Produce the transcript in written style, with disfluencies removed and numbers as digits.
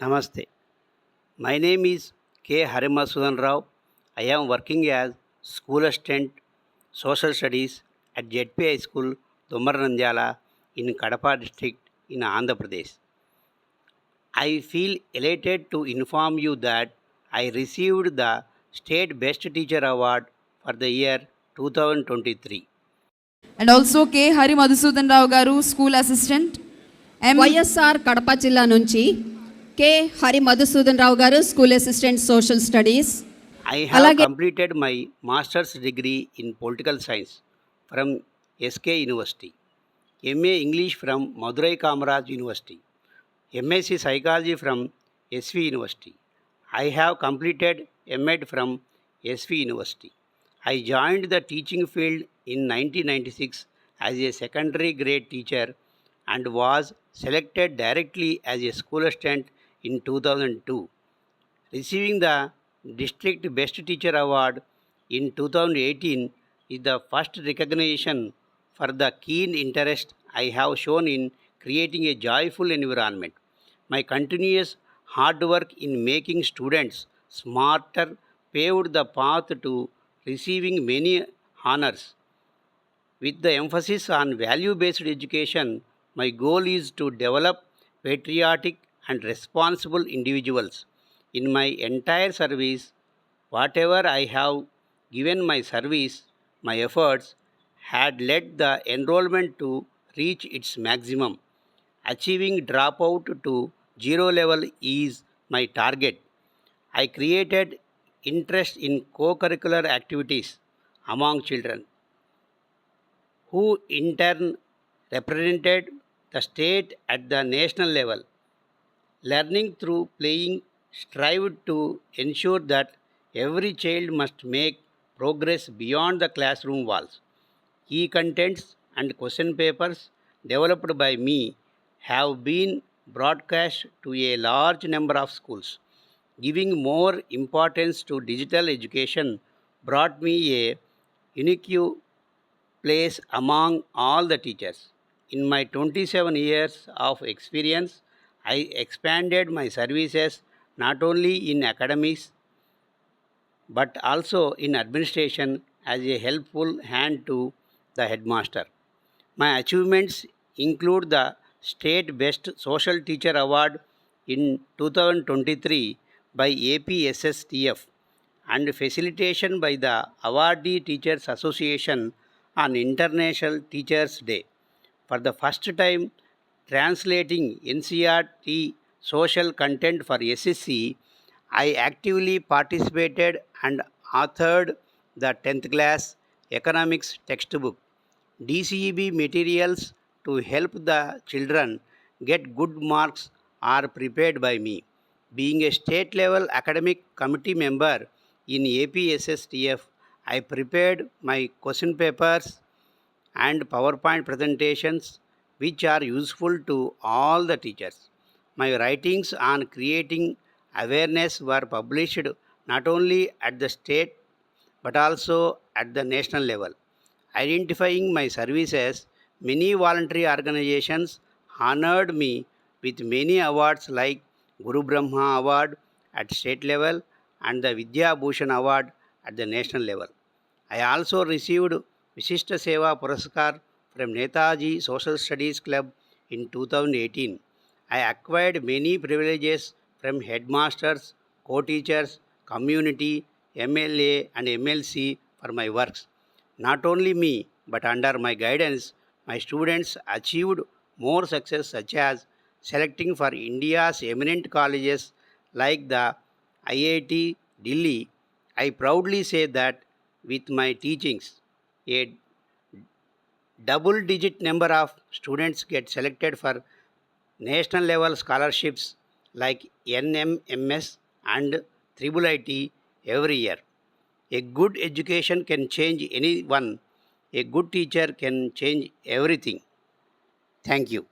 Namaste. My name is K. Harimasudan Rao. I am working as school assistant social studies at JP High School, Domaranandjala in Kadapa district in Andhra Pradesh. I feel elated to inform you that I received the State Best Teacher Award for the year 2023. And also K. Hari Madhusudan Rao Garu, School Assistant. YSR Kadapa జిల్లా నుంచి K Hari Madhusudan రావు గారు school assistant social studies. I have completed my master's degree in political science from SK University, MA English from Madurai Kamaraj University, MSc Psychology from SV University. I have completed MEd from SV University. I joined the teaching field in 1996 as a secondary grade teacher and was selected directly as a school assistant in 2002. Receiving the District Best Teacher Award in 2018 is the first recognition for the keen interest I have shown in creating a joyful environment. My continuous hard work in making students smarter paved the path to receiving many honors. With the emphasis on value-based education, my goal is to develop patriotic and responsible individuals. In my entire service, whatever I have given my service, my efforts had led the enrollment to reach its maximum. Achieving dropout to zero level is my target. I created interest in co-curricular activities among children, who in turn represented the state at the national level. Learning through playing strived to ensure that every child must make progress beyond the classroom walls. Key contents and question papers developed by me have been broadcast to a large number of schools. Giving more importance to digital education brought me a unique place among all the teachers. In my 27 years of experience, I expanded my services not only in academics but also in administration as a helpful hand to the headmaster. My achievements include the State Best Social Teacher Award in 2023 by APSSTF and facilitation by the Awardee Teachers Association on International Teachers Day. For the first time, translating NCERT social content for SSC, I actively participated and authored the 10th class economics textbook. DCEB materials to help the children get good marks are prepared by me. Being a state level academic committee member in APSSTF, I prepared my question papers and PowerPoint presentations which are useful to all the teachers. My writings on creating awareness were published not only at the state but also at the national level. Identifying my services, many voluntary organizations honored me with many awards like Guru Brahma Award at state level and the Vidya Bhushan Award at the national level. I also received Visishta Seva Puraskar from Netaji Social Studies Club in 2018. I acquired many privileges from headmasters, co-teachers, community, MLA and MLC for my works. Not only me, but under my guidance, my students achieved more success such as selecting for India's eminent colleges like the IIT Delhi. I proudly say that with my teachings, a double-digit number of students get selected for national level scholarships like NMMS and Triple IT every year. A good education can change anyone. A good teacher can change everything. Thank you.